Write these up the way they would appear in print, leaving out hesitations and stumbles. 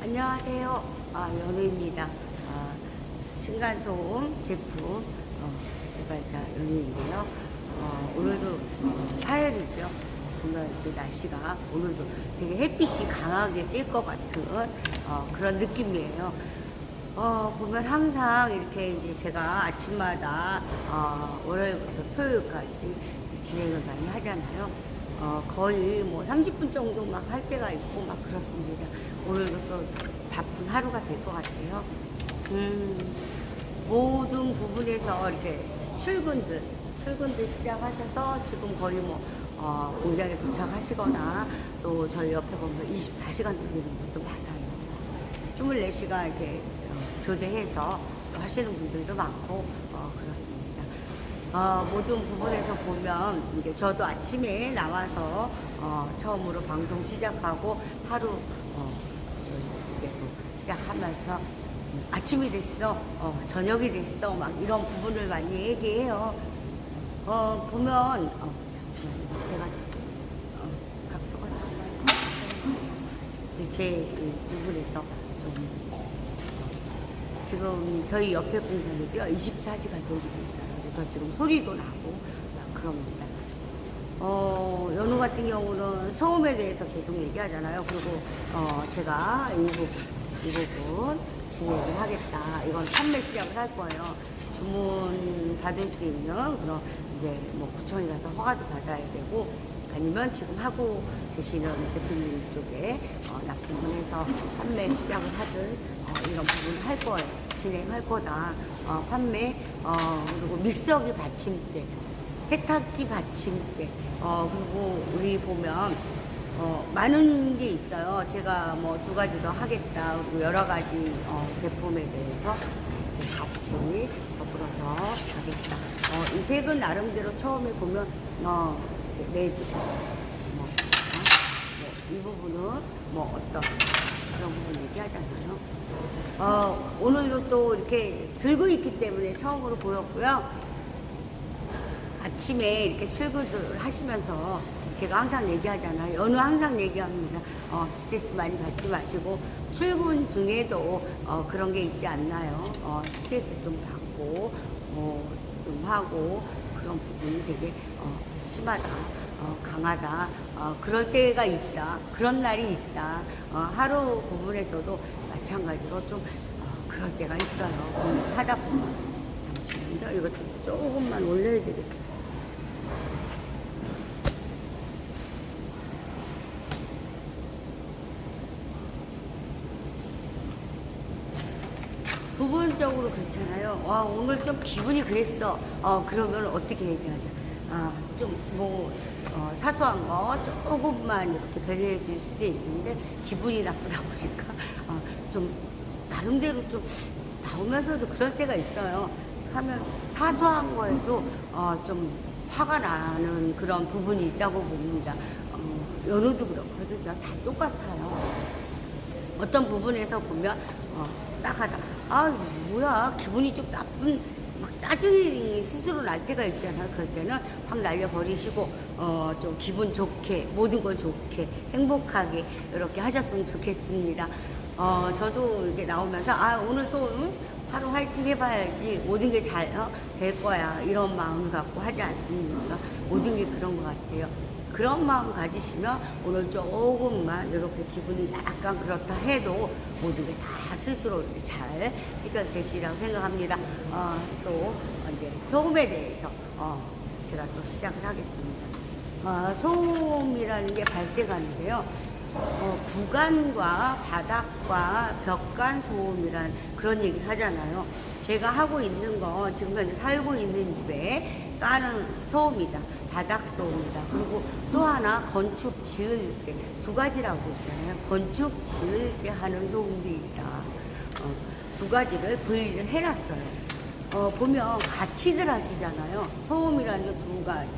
안녕하세요. 연우입니다. 층간소음 제품 개발자 연우인데요. 오늘도 화요일이죠. 보면 이렇게 날씨가 오늘도 되게 햇빛이 강하게 찔 것 같은 그런 느낌이에요. 보면 항상 이렇게 이제 제가 아침마다 월요일부터 토요일까지 진행을 많이 하잖아요. 거의 뭐 30분 정도 막 할 때가 있고 막 그렇습니다. 오늘도 또 바쁜 하루가 될 것 같아요. 모든 부분에서 이렇게 출근들 시작하셔서 지금 거의 뭐, 공장에 도착하시거나 또 저희 옆에 보면 24시간 돌리는 분도 많아요. 24시간 이렇게 교대해서 하시는 분들도 많고, 그렇습니다. 모든 부분에서 보면, 이게 저도 아침에 나와서, 처음으로 방송 시작하고, 하루, 이렇게 또 시작하면서, 아침이 됐어, 저녁이 됐어, 막 이런 부분을 많이 얘기해요. 보면, 잠시만요. 제가, 각도가 좀, 제 부분에서 좀, 지금 저희 옆에 공장이고요. 24시간 돌리고 있어요. 그래서 지금 소리도 나고 막 그럽니다. 연우 같은 경우는 소음에 대해서 계속 얘기하잖아요. 그리고 제가 이 부분 진행을 하겠다. 이건 판매 시작을 할 거예요. 주문 받을 수 있는 그런 이제 뭐 구청에 가서 허가도 받아야 되고 아니면 지금 하고 계시는 대표님 쪽에 납품을 해서 판매 시작을 하든 이런 부분을 할 거예요. 진행할 거다. 판매, 그리고 믹서기 받침대, 세탁기 받침대, 그리고 우리 보면, 많은 게 있어요. 제가 뭐 2가지 더 하겠다. 그리고 여러 가지, 제품에 대해서 같이 더불어서 하겠다. 이 색은 나름대로 처음에 보면, 레드, 이 부분은 뭐 어떤 그런 부분 얘기하잖아요. 오늘도 또 이렇게 들고 있기 때문에 처음으로 보였고요. 아침에 이렇게 출근을 하시면서 제가 항상 얘기하잖아요. 연우 항상 얘기합니다. 스트레스 많이 받지 마시고 출근 중에도 그런 게 있지 않나요? 스트레스 좀 받고 좀 하고 그런 부분이 되게 심하다. 강하다. 그럴 때가 있다. 그런 날이 있다. 하루 부분에서도 마찬가지로 좀 그럴 때가 있어요. 하다 보면 잠시만요. 이것 좀 조금만 올려야 되겠어요. 부분적으로 그렇잖아요. 오늘 좀 기분이 그랬어. 그러면 어떻게 얘기하냐. 좀 뭐 사소한 거 조금만 이렇게 배려해 줄 수도 있는데 기분이 나쁘다 보니까 좀 나름대로 좀 나오면서도 그럴 때가 있어요. 하면 사소한 거에도 좀 화가 나는 그런 부분이 있다고 봅니다. 연우도 그렇거든요. 다 똑같아요. 어떤 부분에서 보면 딱 하다 뭐야 기분이 좀 나쁜 막 짜증이 스스로 날 때가 있잖아요. 그럴 때는 확 날려버리시고 좀 기분 좋게 모든 걸 좋게 행복하게 이렇게 하셨으면 좋겠습니다. 저도 이게 나오면서 오늘 또 하루 화이팅 해봐야지 모든 게 잘 될 거야 이런 마음 갖고 하지 않습니까? 모든 게 그런 것 같아요. 그런 마음 가지시면 오늘 조금만 이렇게 기분이 약간 그렇다 해도 모든 게 다 스스로 이렇게 잘 해결되시라고 생각합니다. 또 이제 소음에 대해서 제가 또 시작을 하겠습니다. 소음이라는 게 발생하는데요. 구간과 바닥과 벽 간 소음이란 그런 얘기를 하잖아요. 제가 하고 있는 거 지금 현재 살고 있는 집에 까는 소음이다. 바닥 소음이다. 그리고 또 하나 건축 지을 때 2가지라고 있잖아요. 건축 지을 때 하는 소음도 있다. 2가지를 분리를 해놨어요. 보면 같이들 하시잖아요. 소음이라는 게 2가지.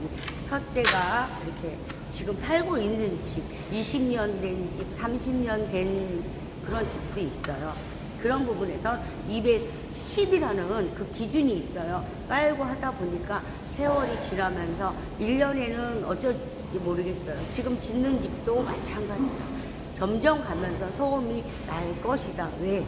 첫째가 이렇게 지금 살고 있는 집, 20년 된 집, 30년 된 그런 집도 있어요. 그런 부분에서 210이라는 그 기준이 있어요. 깔고 하다 보니까 세월이 지나면서 1년에는 어쩔지 모르겠어요. 지금 짓는 집도 마찬가지예요. 점점 가면서 소음이 날 것이다. 왜?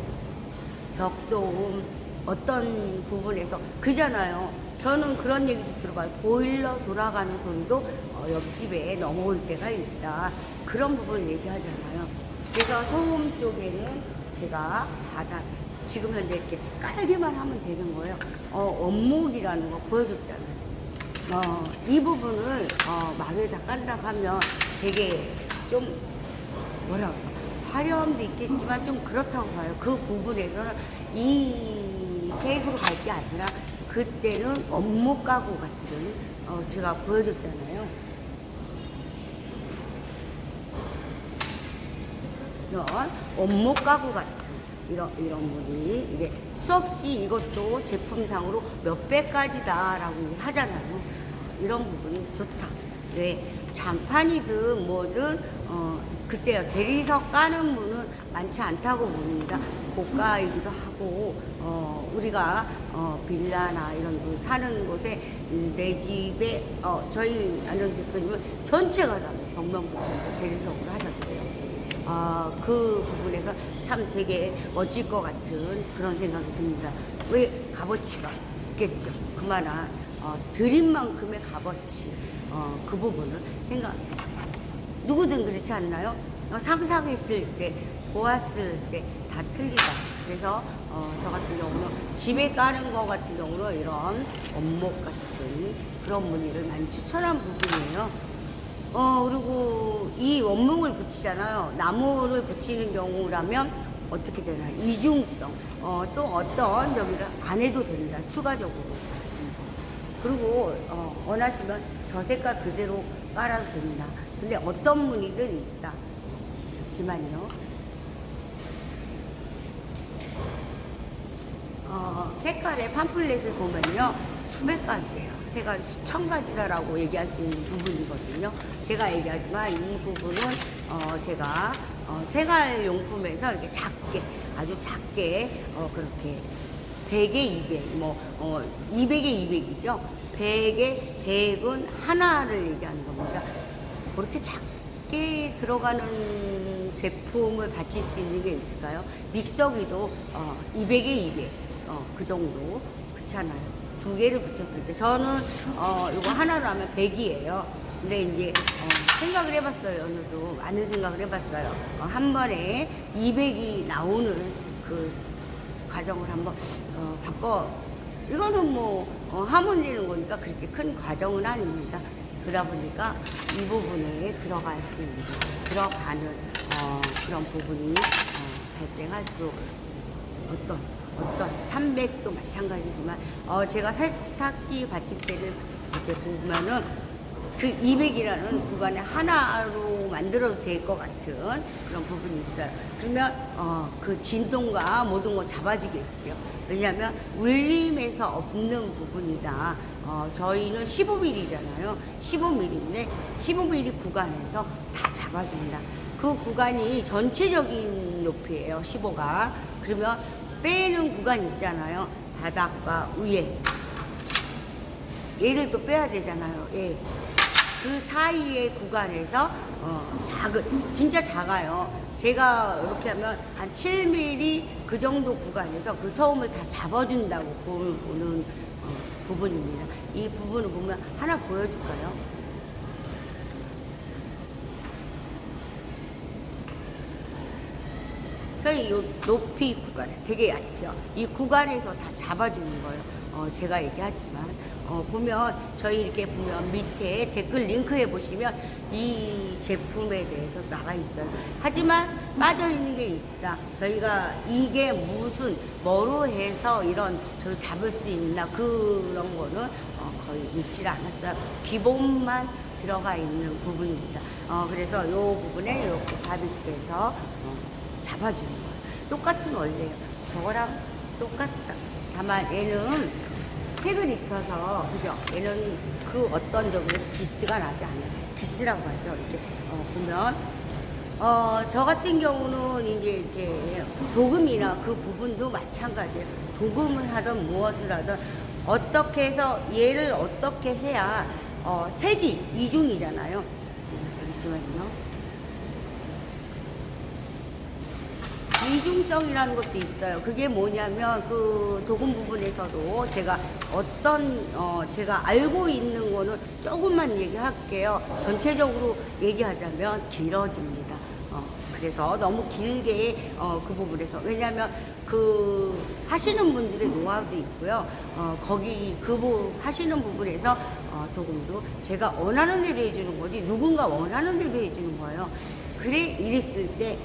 벽소음 어떤 부분에서 그잖아요. 저는 그런 얘기도 들어봐요. 보일러 돌아가는 소리도 옆집에 넘어올 때가 있다. 그런 부분을 얘기하잖아요. 그래서 소음 쪽에는 제가 지금 현재 이렇게 깔기만 하면 되는 거예요. 원목이라는 거 보여줬잖아요. 이 부분을 마루에다 깔라고 하면 되게 좀 뭐랄까 화려함도 있겠지만 좀 그렇다고 봐요. 그 부분에서는 이 색으로 갈 게 아니라 그때는 원목 가구 같은 제가 보여줬잖아요. 이런 원목 가구 같은 이런 분이 이게 수없이 이것도 제품상으로 몇 배까지다라고 하잖아요. 이런 부분이 좋다. 왜 장판이든 뭐든 글쎄요 대리석 까는 분은 많지 않다고 봅니다. 고가이기도 하고 우리가 빌라나 이런 거 사는 곳에 내 집에 저희 안전 대표님은 전체가 다 벽면부터 대리석으로 하셨어요. 그 부분에서 참 되게 멋질 것 같은 그런 생각이 듭니다. 왜 값어치가 있겠죠. 그만한 드린 만큼의 값어치 그 부분을 누구든 그렇지 않나요? 상상했을 때 보았을 때 다 틀리다. 그래서 저 같은 경우는 집에 까는 거 같은 경우는 이런 원목 같은 그런 무늬를 많이 추천한 부분이에요. 그리고 이 원목을 붙이잖아요. 나무를 붙이는 경우라면 어떻게 되나요? 이중성. 또 어떤 여기를 안 해도 된다. 추가적으로. 그리고 원하시면 저 색깔 그대로 깔아도 됩니다. 근데 어떤 무늬든 있다. 잠시만요. 색깔의 팜플렛을 보면요. 수백 가지예요. 색깔이 수천 가지다라고 얘기할 수 있는 부분이거든요. 제가 얘기하지만 이 부분은 제가 생활 용품에서 이렇게 작게 아주 작게 그렇게 100에 200, 200에 200이죠. 100에 100은 하나를 얘기하는 겁니다. 그렇게 작게 들어가는 제품을 받칠 수 있는 게 있을까요? 믹서기도 200에 200, 그 정도. 그렇잖아요. 두 개를 붙였을 때 저는 이거 하나로 하면 100이에요. 근데 이제 생각을 해봤어요. 어느도 많은 생각을 해봤어요. 한 번에 200이 나오는 그 과정을 한번 바꿔. 이거는 하면 되는 거니까 그렇게 큰 과정은 아닙니다. 그러다 보니까 이 부분에 들어가는 그런 부분이 발생할 수 어떤 300도 마찬가지지만 제가 세탁기 받침대를 이렇게 보면은 그 200이라는 구간에 하나로 만들어도 될 것 같은 그런 부분이 있어요. 그러면 그 진동과 모든 거 잡아주겠죠. 왜냐하면 울림에서 없는 부분이다. 저희는 15mm잖아요. 15mm인데 15mm 구간에서 다 잡아줍니다. 그 구간이 전체적인 높이에요. 15가. 그러면 빼는 구간이 있잖아요. 바닥과 위에. 얘를 또 빼야 되잖아요. 예. 그 사이의 구간에서 진짜 작아요. 제가 이렇게 하면 한 7mm 그 정도 구간에서 그 소음을 다 잡아준다고 보는 부분입니다. 이 부분을 보면 하나 보여줄까요? 저희 이 높이 구간에 되게 얕죠. 이 구간에서 다 잡아주는 거예요. 제가 얘기하지만 보면 저희 이렇게 보면 밑에 댓글 링크에 보시면 이 제품에 대해서 나가 있어요. 하지만 빠져 있는 게 있다. 저희가 이게 무슨 뭐로 해서 이런 저 잡을 수 있나 그런 거는 거의 있질 않았어요. 기본만 들어가 있는 부분입니다. 그래서 이 부분에 이렇게 삽입돼서 잡아주는 거예요. 똑같은 원리예요. 저거랑 똑같다. 다만 얘는 팩을 입혀서, 그죠? 얘는 그 어떤 점에서 기스가 나지 않아요. 기스라고 하죠. 이렇게 보면 저 같은 경우는 이제 이렇게 도금이나 그 부분도 마찬가지예요. 도금을 하든 무엇을 하든 어떻게 해서 얘를 어떻게 해야 색이 이중이잖아요. 잠시만요. 이중성이라는 것도 있어요. 그게 뭐냐면 그 도금 부분에서도 제가 제가 알고 있는 거는 조금만 얘기할게요. 전체적으로 얘기하자면 길어집니다. 그래서 너무 길게 그 부분에서, 왜냐하면 그 하시는 분들의 노하우도 있고요. 거기 하시는 부분에서 도금도 제가 원하는 대로 해주는 거지 누군가 원하는 대로 해주는 거예요. 그래 이랬을 때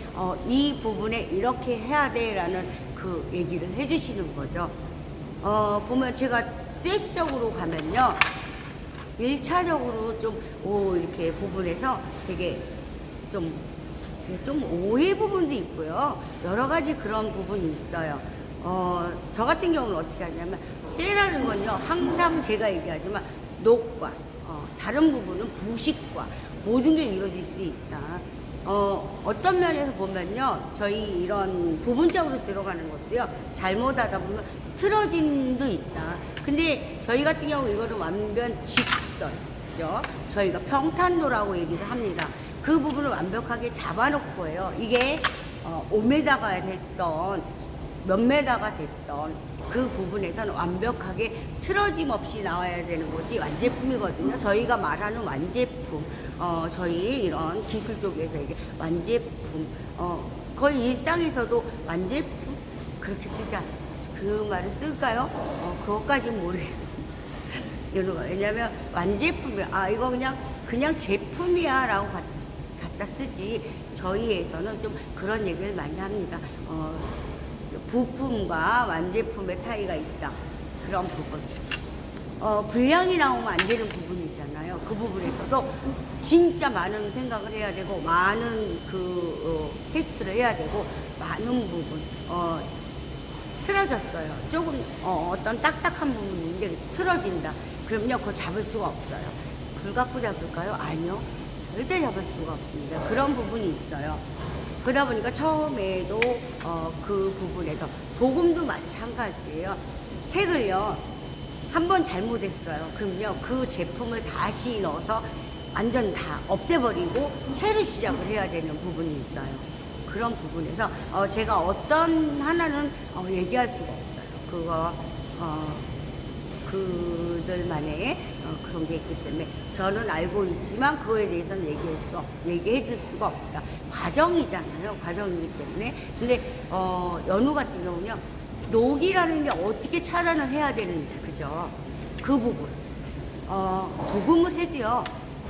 이 부분에 이렇게 해야 돼 라는 그 얘기를 해주시는 거죠. 보면 제가 셋적으로 가면요, 1차적으로 좀 이렇게 부분에서 되게 좀 오해 부분도 있고요. 여러 가지 그런 부분이 있어요. 저 같은 경우는 어떻게 하냐면, 쇠라는 건요, 항상 제가 얘기하지만, 녹과, 다른 부분은 부식과, 모든 게 이루어질 수 있다. 어떤 면에서 보면요, 저희 이런 부분적으로 들어가는 것도요, 잘못하다 보면 틀어짐도 있다. 근데 저희 같은 경우 이거는 완전 직선이죠. 저희가 평탄도라고 얘기를 합니다. 그 부분을 완벽하게 잡아놓고 해요. 이게 5m가 됐던 몇 메다가 됐던 그 부분에서는 완벽하게 틀어짐 없이 나와야 되는 거지 완제품이거든요. 저희가 말하는 완제품, 저희 이런 기술 쪽에서 이게 완제품, 거의 일상에서도 완제품 그렇게 쓰지 않아요. 그 말을 쓸까요? 그것까지는 모르겠어요. 왜냐면 완제품이 이거 그냥 제품이야 라고 갖다 쓰지, 저희에서는 좀 그런 얘기를 많이 합니다. 부품과 완제품의 차이가 있다. 그런 부분. 분량이 나오면 안 되는 부분이잖아요. 그 부분에서도 진짜 많은 생각을 해야 되고, 많은 테스트를 해야 되고, 많은 부분. 틀어졌어요. 조금, 어떤 딱딱한 부분인데 틀어진다. 그럼요, 그거 잡을 수가 없어요. 불 갖고 잡을까요? 아니요. 절대 잡을 수가 없습니다. 그런 부분이 있어요. 그러다 보니까 처음에도 그 부분에서 도금도 마찬가지예요. 색을요, 한번 잘못했어요. 그럼요, 그 제품을 다시 넣어서 완전 다 없애버리고 새로 시작을 해야 되는 부분이 있어요. 그런 부분에서 제가 어떤 하나는 얘기할 수가 없어요. 그거 그들만의 그런 게 있기 때문에 저는 알고 있지만 그거에 대해서는 얘기해 줄 수가 없다. 과정이잖아요. 과정이기 때문에. 근데 연우 같은 경우는요, 녹이라는 게 어떻게 차단을 해야 되는지, 그죠? 그 부분. 도금을 해도요,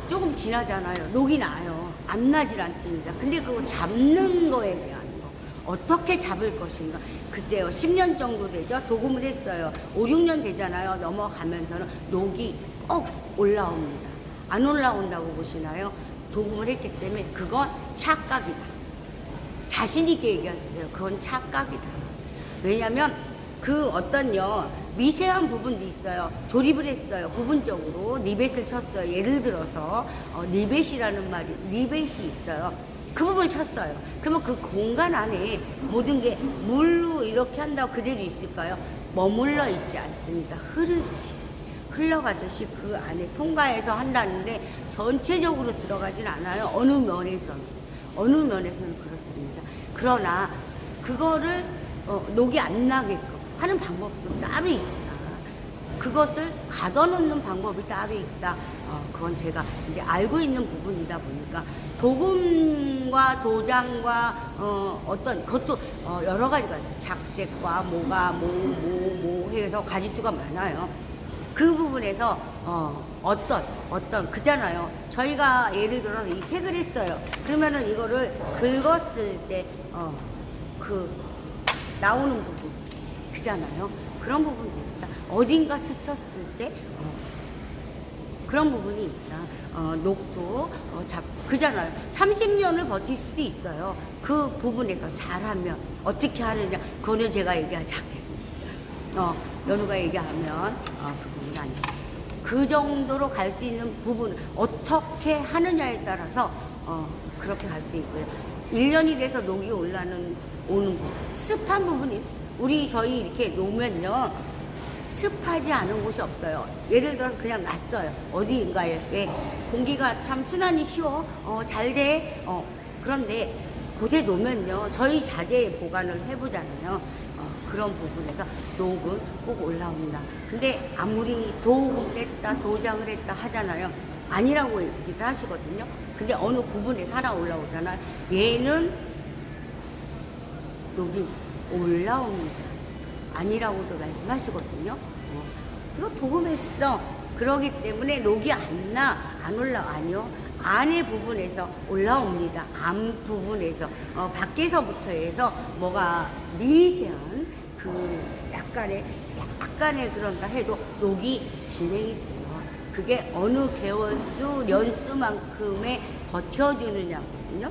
조금 지나잖아요. 녹이 나요. 안 나질 않습니다. 근데 그거 잡는 거에 대한 거, 어떻게 잡을 것인가. 글쎄요, 10년 정도 되죠? 도금을 했어요. 5, 6년 되잖아요. 넘어가면서는 녹이 꼭 올라옵니다. 안 올라온다고 보시나요? 도금을 했기 때문에 그건 착각이다. 자신있게 얘기하세요. 그건 착각이다. 왜냐면 그 미세한 부분도 있어요. 조립을 했어요. 부분적으로 니벳을 쳤어요. 예를 들어서 니벳이라는 니벳이 있어요. 그 부분을 쳤어요. 그러면 그 공간 안에 모든 게 물로 이렇게 한다고 그대로 있을까요? 머물러 있지 않습니다. 흘러가듯이 그 안에 통과해서 한다는데 전체적으로 들어가진 않아요. 어느 면에서는 그렇습니다. 그러나 그거를 녹이 안 나게끔 하는 방법도 따로 있다. 그것을 가둬놓는 방법이 따로 있다. 그건 제가 이제 알고 있는 부분이다 보니까 도금과 도장과 그것도 여러 가지가 있어요. 작색과 뭐가 해서 가지수가 많아요. 그 부분에서 그잖아요. 저희가 예를 들어서 이 색을 했어요. 그러면은 이거를 긁었을 때 나오는 부분, 그잖아요. 그런 부분이 있다. 어딘가 스쳤을 때 그런 부분이 있다. 녹도 그잖아요. 30년을 버틸 수도 있어요. 그 부분에서 잘하면 어떻게 하느냐, 그거는 제가 얘기하지 않겠습니다. 연우가 얘기하면 그 부분이 아니에요. 그 정도로 갈 수 있는 부분 어떻게 하느냐에 따라서 그렇게 갈 수 있어요. 1년이 돼서 녹이 오는 부분, 습한 부분이 있어요. 저희 이렇게 놓으면요, 습하지 않은 곳이 없어요. 예를 들어서 그냥 놨어요. 어디인가에. 공기가 참 순환이 쉬워. 잘 돼. 그런데 곳에 놓으면요, 저희 자재 보관을 해보잖아요. 그런 부분에서 녹은 꼭 올라옵니다. 근데 아무리 도금을 했다, 도장을 했다 하잖아요. 아니라고 얘기를 하시거든요. 근데 어느 부분에 살아 올라오잖아요. 얘는 녹이 올라옵니다. 아니라고도 말씀하시거든요. 이거 도금했어. 그러기 때문에 녹이 안 아니요. 안의 부분에서 올라옵니다. 안 부분에서. 밖에서부터 해서 뭐가 미세한 그 약간의 그런다 해도 녹이 진행이 돼요. 그게 어느 개월수, 년수만큼의 버텨주느냐거든요.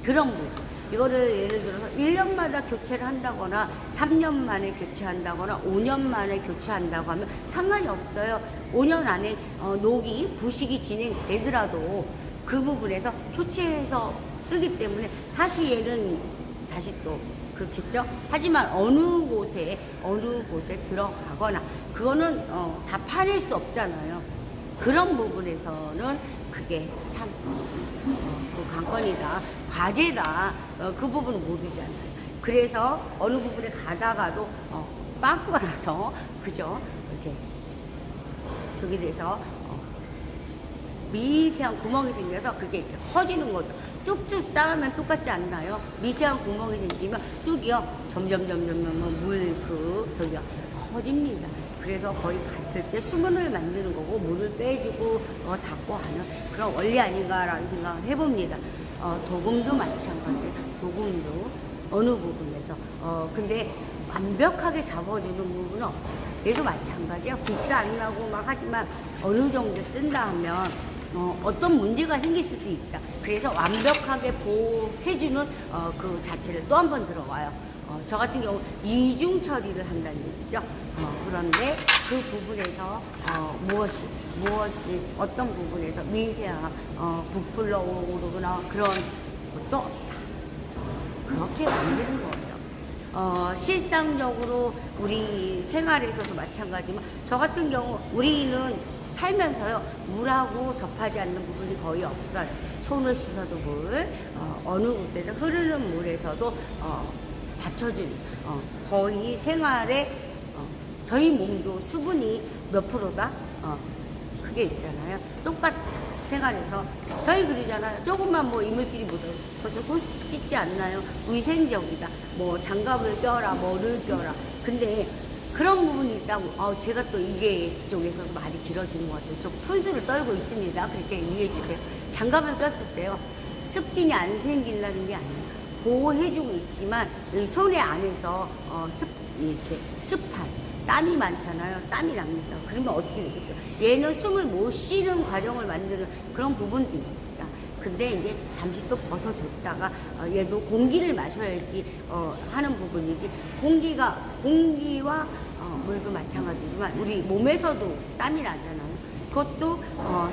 그런 부분. 이거를 예를 들어서 1년마다 교체를 한다거나 3년 만에 교체한다거나 5년 만에 교체한다고 하면 상관이 없어요. 5년 안에 녹이 부식이 진행되더라도 그 부분에서 교체해서 쓰기 때문에 다시 얘는 다시 또 그렇겠죠. 하지만 어느 곳에 들어가거나 그거는 다 파낼 수 없잖아요. 그런 부분에서는 그게 참 그 관건이다, 과제다, 그 부분은 모르잖아요. 그래서 어느 부분에 가다가도 빵꾸가 나서 그죠? 이렇게 저기 돼서 미세한 구멍이 생겨서 그게 이렇게 커지는 거죠. 뚝뚝 쌓으면 똑같지 않나요? 미세한 구멍이 생기면 뚝이요 점점 저기요 커집니다. 그래서 거의 갔을 때 수분을 만드는 거고 물을 빼주고 닦고 하는 그런 원리 아닌가라는 생각을 해봅니다. 도금도 마찬가지예요. 도금도 어느 부분에서 근데 완벽하게 잡아주는 부분은 없어요. 얘도 마찬가지야. 비싸 안 나고 막 하지만 어느 정도 쓴다 하면 어떤 문제가 생길 수도 있다. 그래서 완벽하게 보호해주는 그 자체를 또 한 번 들어와요. 저 같은 경우 이중 처리를 한다는 얘기죠. 그런데 그 부분에서 무엇이 어떤 부분에서 미세한 부풀러 오르거나 그런 것도 없다. 그렇게 만드는 거예요. 실상적으로 우리 생활에서도 마찬가지지만 저 같은 경우 우리는 살면서요 물하고 접하지 않는 부분이 거의 없어요. 손을 씻어도 물, 어느 곳에서 흐르는 물에서도 받쳐주는 거의 생활에 저희 몸도 수분이 몇 프로다? 그게 있잖아요. 똑같은 생활에서 저희 그러잖아요. 조금만 뭐 이물질이 묻어서 손 씻지 않나요? 위생적이다. 뭐 장갑을 껴라, 뭐를 껴라. 근데 그런 부분이 있다고 제가 또 이게 이쪽에서 말이 길어지는 것 같아요. 저 푼수를 떨고 있습니다. 그렇게 이해해 주세요. 장갑을 꼈을 때요. 습진이 안 생긴다는 게 아니에요. 보호해주고 있지만 이 손에 안에서 이렇게 습한 땀이 많잖아요. 땀이 납니다. 그러면 어떻게 되겠어요? 얘는 숨을 못 쉬는 과정을 만드는 그런 부분도 있습니다. 근데 이제 잠시 또 벗어줬다가 얘도 공기를 마셔야지 하는 부분이지 공기와 물도 마찬가지지만 우리 몸에서도 땀이 나잖아요. 그것도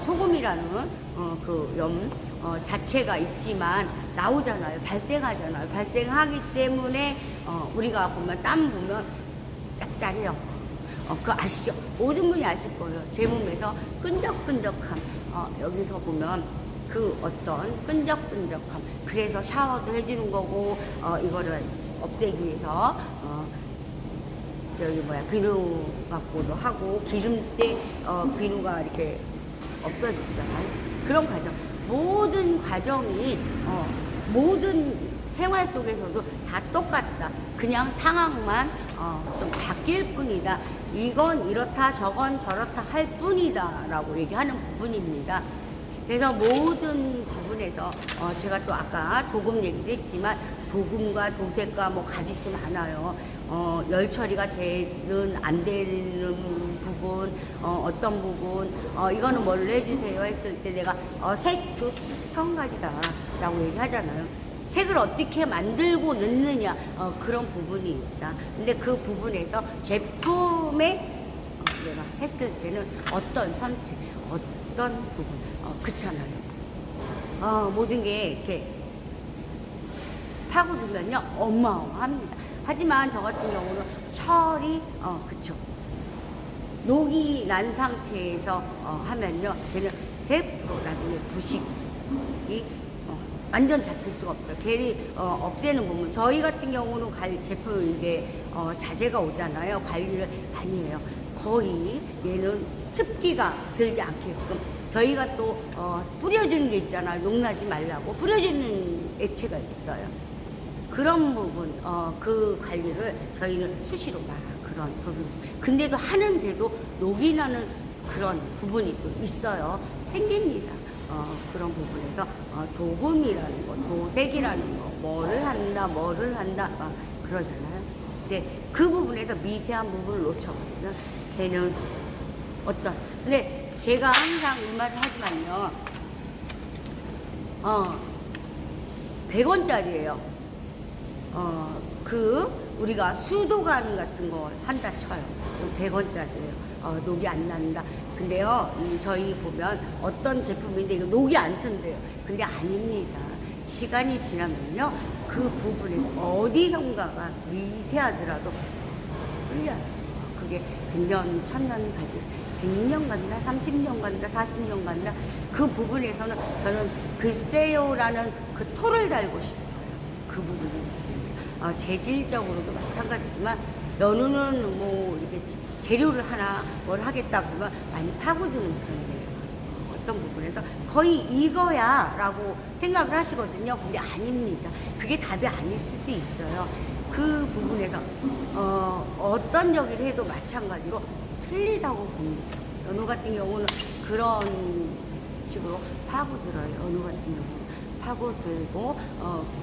소금이라는 자체가 있지만 나오잖아요. 발생하잖아요. 발생하기 때문에 우리가 보면 땀 보면 짭짤해요. 그거 아시죠? 모든 분이 아실 거예요. 제 몸에서 끈적끈적함 여기서 보면 그 어떤 끈적끈적함 그래서 샤워도 해주는 거고 이거를 없애기 위해서 비누 갖고도 하고 기름때 비누가 이렇게 없어지잖아요. 그런 과정 모든 과정이 모든 생활 속에서도 다 똑같다. 그냥 상황만 좀 바뀔 뿐이다. 이건 이렇다 저건 저렇다 할 뿐이다 라고 얘기하는 부분입니다. 그래서 모든 부분에서 제가 또 아까 도금 얘기도 했지만 도금과 도색과 뭐 가지수 많아요. 열 처리가 되는 안 되는 부분 어떤 부분 이거는 뭘 해주세요 했을 때 내가 색도 수천 가지다 라고 얘기하잖아요. 색을 어떻게 만들고 넣느냐 그런 부분이 있다. 근데 그 부분에서 제품에 내가 했을 때는 어떤 선택 어떤 부분 그렇잖아요. 모든 게 이렇게 파고들면요 어마어마합니다. 하지만 저 같은 경우는 철이 그쵸 녹이 난 상태에서 하면요 걔는 100% 나중에 부식이 완전 잡힐 수가 없어요. 겔이 없애는 부분. 저희 같은 경우는 제품 이게 자재가 오잖아요. 관리를 많이 해요. 거의 얘는 습기가 들지 않게끔 저희가 또 뿌려주는 게 있잖아요. 녹나지 말라고 뿌려주는 액체가 있어요. 그런 부분, 그 관리를 저희는 수시로 막 그런 부분. 근데도 하는데도 녹이 나는 그런 부분이 또 있어요. 생깁니다. 그런 부분에서 도금이라는 거, 도색이라는 거, 뭐를 한다 그러잖아요. 근데 그 부분에서 미세한 부분을 놓쳐버리면 걔는 근데 제가 항상 이 말을 하지만요, 100원짜리예요. 우리가 수도관 같은 거 한다 쳐요. 100원짜리예요. 녹이 안 난다. 근데요, 저희 보면 어떤 제품인데 이거 녹이 안 쓴대요. 근데 아닙니다. 시간이 지나면요, 그 부분에 어디선가가 미세하더라도 끌려요. 그게 100년, 1000년 가지. 100년 간다, 30년 간다, 40년 간다. 그 부분에서는 저는 글쎄요라는 그 토를 달고 싶어요. 그 부분이 있습니다. 재질적으로도 마찬가지지만 연우는 뭐 이렇게 재료를 하나 뭘 하겠다 그러면 많이 파고드는 편이에요. 어떤 부분에서 거의 이거야 라고 생각을 하시거든요. 근데 아닙니다. 그게 답이 아닐 수도 있어요. 그 부분에서 어떤 여기를 해도 마찬가지로 틀리다고 봅니다. 연우 같은 경우는 그런 식으로 파고들어요. 연우 같은 경우는 파고들고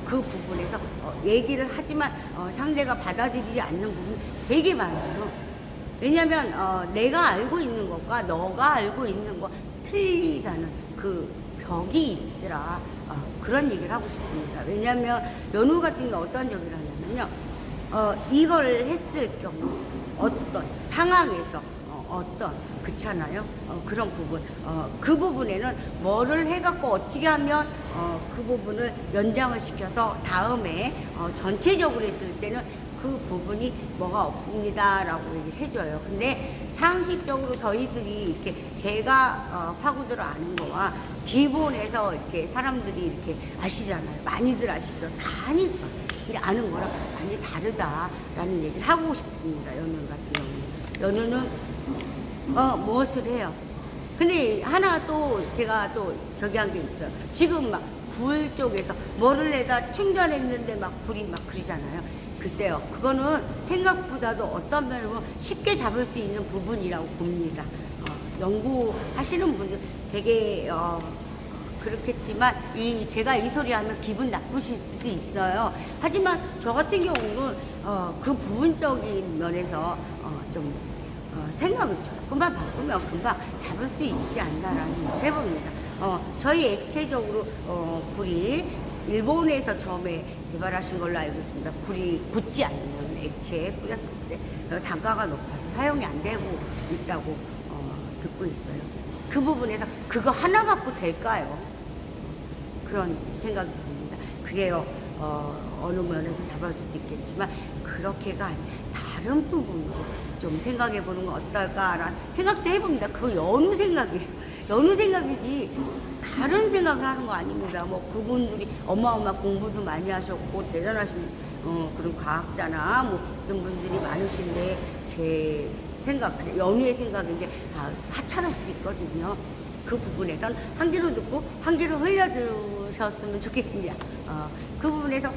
그 부분에서 얘기를 하지만 상대가 받아들이지 않는 부분이 되게 많아요. 왜냐하면 내가 알고 있는 것과 너가 알고 있는 것 틀리다는 그 벽이 있더라. 그런 얘기를 하고 싶습니다. 왜냐하면 연우 같은 경우 어떤 얘기를 하냐면요, 이걸 했을 경우 어떤 상황에서 그렇잖아요. 그런 부분, 그 부분에는 뭐를 해갖고 어떻게 하면 그 부분을 연장을 시켜서 다음에 전체적으로 했을 때는 그 부분이 뭐가 없습니다 라고 얘기를 해줘요. 근데 상식적으로 저희들이 이렇게 제가 파고들어 아는 거와 기본에서 이렇게 사람들이 이렇게 아시잖아요. 많이들 아시죠? 다 아니죠. 근데 아는 거랑 많이 다르다라는 얘기를 하고 싶습니다. 연우 같은 경우는. 연우는 무엇을 해요? 근데 하나 또 제가 또 저기 한 게 있어요. 지금 막 불 쪽에서 뭐를 내다 충전했는데 막 불이 막 그러잖아요. 글쎄요, 그거는 생각보다도 어떤 면을 보면 쉽게 잡을 수 있는 부분이라고 봅니다. 연구하시는 분들 되게 그렇겠지만 제가 이 소리 하면 기분 나쁘실 수도 있어요. 하지만 저 같은 경우는 그 부분적인 면에서 좀 생각을 조금만 바꾸면 금방 잡을 수 있지 않나라는 생각을 해봅니다. 저희 액체적으로 불이 일본에서 처음에 개발하신 걸로 알고 있습니다. 불이 붙지 않는 액체에 뿌렸을 때 단가가 높아서 사용이 안 되고 있다고 듣고 있어요. 그 부분에서 그거 하나 갖고 될까요? 그런 생각이 듭니다. 그래요. 어느 면에서 잡아줄 수 있겠지만 그렇게가 아니라 다른 부분으로 좀 생각해 보는 건 어떨까라는 생각도 해봅니다. 그거 연우 생각이에요. 연우 생각이지 다른 생각을 하는 거 아닙니다. 뭐 그분들이 어마어마 공부도 많이 하셨고 대단하신 그런 과학자나 뭐 그런 분들이 많으신데 제 생각, 연우의 생각인데 하찮을 수 있거든요. 그 부분에선 한 귀로 듣고 한 귀로 흘려드셨으면 좋겠습니다. 그 부분에서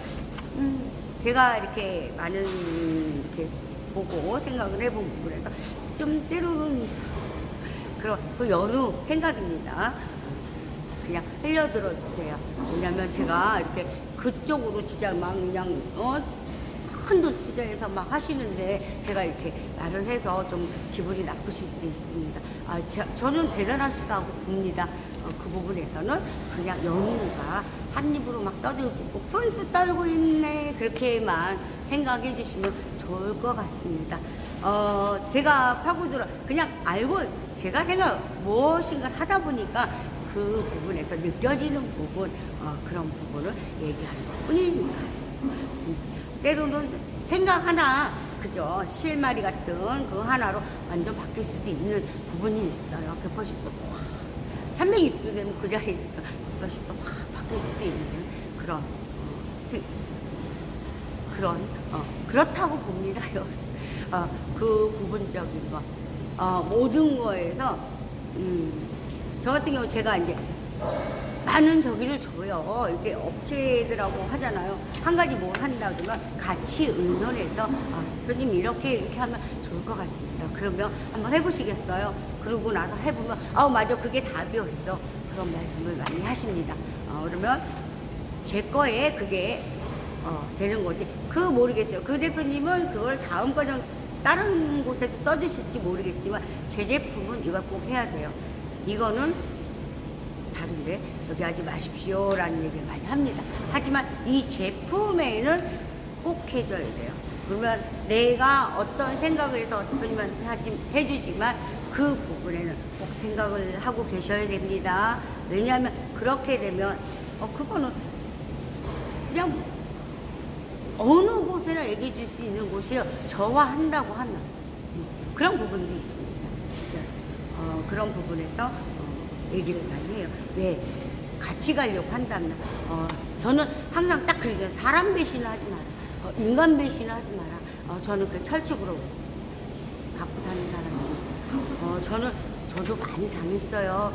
제가 이렇게 많은 이렇게 보고 생각을 해본 부분에서 좀 때로는 그 연우 생각입니다. 그냥 흘려들어 주세요. 왜냐면 제가 이렇게 그쪽으로 진짜 막 그냥 큰 돈 투자해서 막 하시는데 제가 이렇게 말을 해서 좀 기분이 나쁘실 수도 있습니다. 저는 대단하시다고 봅니다. 그 부분에서는 그냥 연우가 한 입으로 막 떠들고 푼수 떨고 있네 그렇게만 생각해 주시면 좋을 것 같습니다. 제가 파고들어 그냥 알고 제가 무엇인가 하다 보니까 그 부분에서 느껴지는 부분 그런 부분을 얘기하는 것 뿐이니까요. 때로는 생각 하나 그죠 실마리 같은 그 하나로 완전 바뀔 수도 있는 부분이 있어요. 180도 확 360도 되면 그 자리에서 180도 확 바뀔 수도 있는 그런 그런 그렇다고 봅니다요. 그 부분적인 거 모든 거에서 저 같은 경우 제가 이제 많은 저기를 줘요. 이렇게 업체들하고 하잖아요. 한 가지 뭘 한다 그러면 같이 의논해서 대표님 이렇게 하면 좋을 것 같습니다. 그러면 한번 해보시겠어요? 그러고 나서 해보면 맞아 그게 답이었어. 그런 말씀을 많이 하십니다. 그러면 제 거에 그게 되는 거지. 모르겠어요. 그 대표님은 그걸 다음 과정 다른 곳에도 써주실지 모르겠지만 제 제품은 이걸 꼭 해야 돼요. 이거는 다른데 저기 하지 마십시오 라는 얘기를 많이 합니다. 하지만 이 제품에는 꼭 해줘야 돼요. 그러면 내가 어떤 생각을 해서 대표님한테 해주지만 그 부분에는 꼭 생각을 하고 계셔야 됩니다. 왜냐하면 그렇게 되면 그거는 그냥 어느 곳에나 얘기해 줄 수 있는 곳이에요. 저와 한다고 하면 그런 부분도 있습니다. 진짜 그런 부분에서 얘기를 많이 해요. 왜 같이 가려고 한다면 저는 항상 딱 그러죠. 사람 배신을 하지 마라. 인간 배신을 하지 마라. 저는 그 철칙으로 갖고 사는 사람이에요. 저도 많이 당했어요.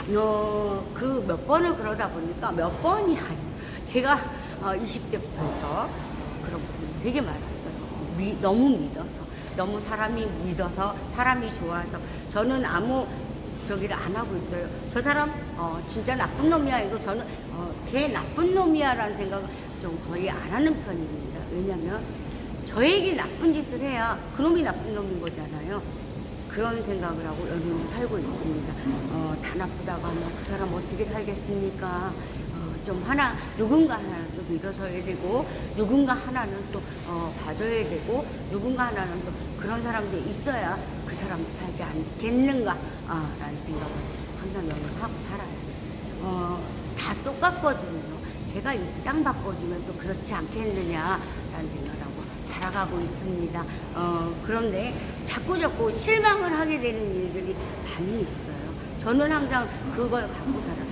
그 몇 번을 그러다 보니까 몇 번이 아니에요. 제가 20대부터 해서 그런 부분이 되게 많았어요. 너무 믿어서, 너무 사람이 믿어서, 사람이 좋아서 저는 아무 저기를 안 하고 있어요. 저 사람 진짜 나쁜 놈이야. 이거 저는 걔 나쁜 놈이야 라는 생각을 좀 거의 안 하는 편입니다. 왜냐면 저에게 나쁜 짓을 해야 그놈이 나쁜 놈인 거잖아요. 그런 생각을 하고 연인을 살고 있습니다. 다 나쁘다고 하면 그 사람 어떻게 살겠습니까? 좀 누군가 하나는 또 믿어줘야 되고, 누군가 하나는 또 봐줘야 되고, 누군가 하나는 또 그런 사람들이 있어야 그 사람도 살지 않겠는가 라는 생각을 항상 하고 살아요. 다 똑같거든요. 제가 입장 바꿔주면 또 그렇지 않겠느냐라는 생각을 하고 살아가고 있습니다. 그런데 자꾸 실망을 하게 되는 일들이 많이 있어요. 저는 항상 그걸 갖고 살아요.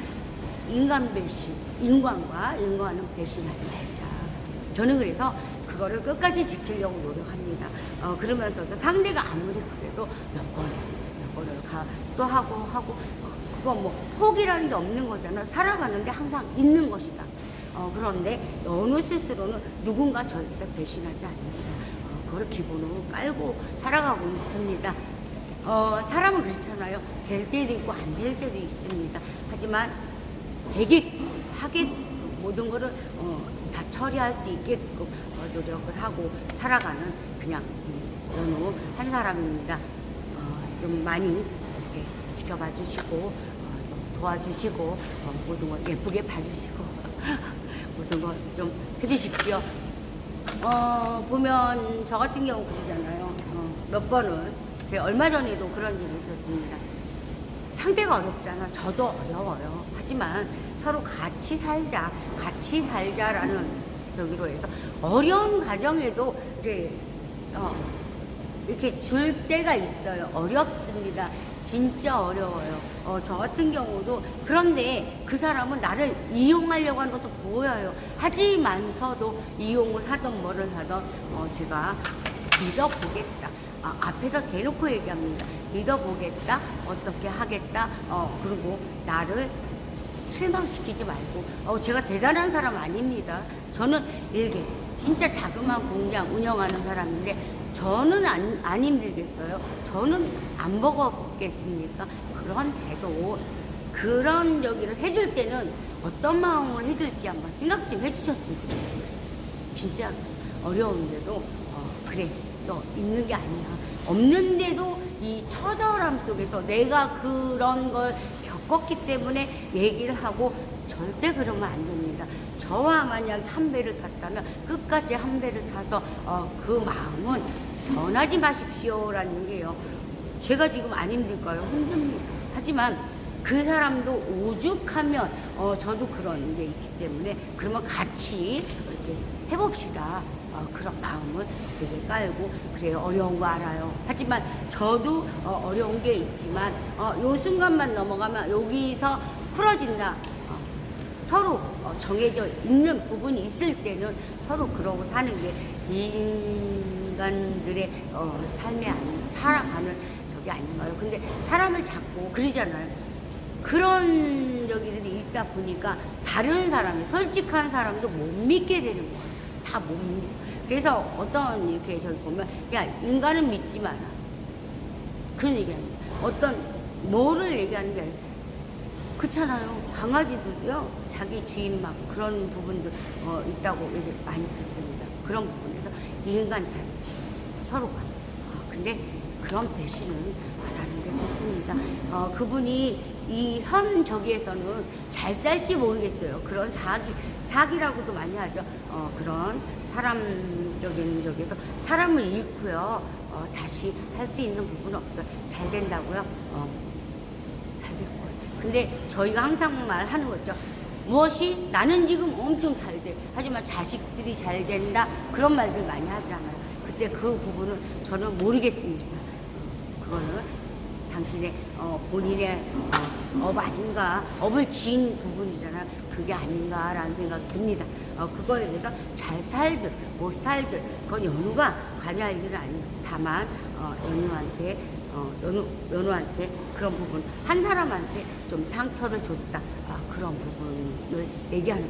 인간 배신, 인간은 배신하지 말자. 저는 그래서 그거를 끝까지 지키려고 노력합니다. 그러면서도 상대가 아무리 그래도 몇 번을 또 하고 그거 뭐 포기라는 게 없는 거잖아. 살아가는데 항상 있는 것이다. 그런데 어느 스스로는 누군가 절대 배신하지 않는다. 그걸 기본으로 깔고 살아가고 있습니다. 사람은 그렇잖아요. 될 때도 있고 안 될 때도 있습니다. 하지만 모든 거를 다 처리할 수 있게끔 노력을 하고 살아가는 그냥 어느 한 사람입니다. 좀 많이 이렇게 지켜봐 주시고 도와주시고 모든 거 예쁘게 봐주시고 모든 거 좀 해주십시오. 보면 저 같은 경우 그러잖아요. 몇 번은 제가 얼마 전에도 그런 일이 있었습니다. 상대가 어렵잖아. 저도 어려워요. 하지만 서로 같이 살자라는 저기로 해서 어려운 가정에도 이렇게 줄 때가 있어요. 어렵습니다. 진짜 어려워요. 저 같은 경우도 그런데 그 사람은 나를 이용하려고 하는 것도 보여요. 하지만서도 이용을 하던 뭐를 하던 제가 믿어보겠다. 앞에서 대놓고 얘기합니다. 믿어보겠다. 어떻게 하겠다. 그리고 나를 실망시키지 말고 제가 대단한 사람 아닙니다. 저는 일개 진짜 자그마한 공장 운영하는 사람인데 저는 안 힘들겠어요. 저는 안 먹어보겠습니까? 그런데도 그런 여기를 해줄 때는 어떤 마음을 해줄지 한번 생각 좀 해주셨으면 좋겠어요. 진짜 어려운데도 그래 너 있는 게 아니야. 없는데도 이 처절함 속에서 내가 그런 걸 겪었기 때문에 얘기를 하고 절대 그러면 안 됩니다. 저와 만약 한 배를 탔다면 끝까지 한 배를 타서 그 마음은 변하지 마십시오라는 얘기예요. 제가 지금 안 힘들까요? 힘듭니다. 하지만 그 사람도 오죽하면 저도 그런 게 있기 때문에 그러면 같이 이렇게 해봅시다. 그런 마음은 되게 깔고 그래요. 어려운 거 알아요. 하지만 저도 어려운 게 있지만 요 순간만 넘어가면 여기서 풀어진다. 서로 정해져 있는 부분이 있을 때는 서로 그러고 사는 게 인간들의 삶의 살아가는 저게 아닌가요? 근데 사람을 자꾸 그러잖아요. 그런 저기들이 있다 보니까 다른 사람이 솔직한 사람도 못 믿게 되는 거예요. 다 못 믿어. 그래서 어떤 이렇게 저기 보면 야 인간은 믿지 마라. 그런 얘기합니다. 어떤 뭐를 얘기하는 게 아니라 그렇잖아요. 강아지도요 자기 주인 막 그런 부분도 있다고 얘기 많이 듣습니다. 그런 부분에서 인간 자치 서로가 근데 그런 배신은 안 하는 게 좋습니다. 그분이 이 현 저기에서는 잘 살지 모르겠어요. 그런 사기라고도 많이 하죠. 그런 사람적인 저기에서 사람을 잃고요. 다시 할 수 있는 부분은 없어요. 잘 된다고요? 잘 될 거예요. 근데 저희가 항상 말하는 거죠. 무엇이 나는 지금 엄청 잘 돼. 하지만 자식들이 잘 된다. 그런 말들 많이 하잖아요. 글쎄 그 부분은 저는 모르겠습니다. 그거는 당신의 본인의 업 아닌가 업을 지은 부분이잖아요. 그게 아닌가라는 생각이 듭니다. 그거에 대해서 잘 살들 못 살들 그건 연우가 관여할 일은 아니에요. 다만 연우한테 그런 부분 한 사람한테 좀 상처를 줬다. 그런 부분을 얘기하는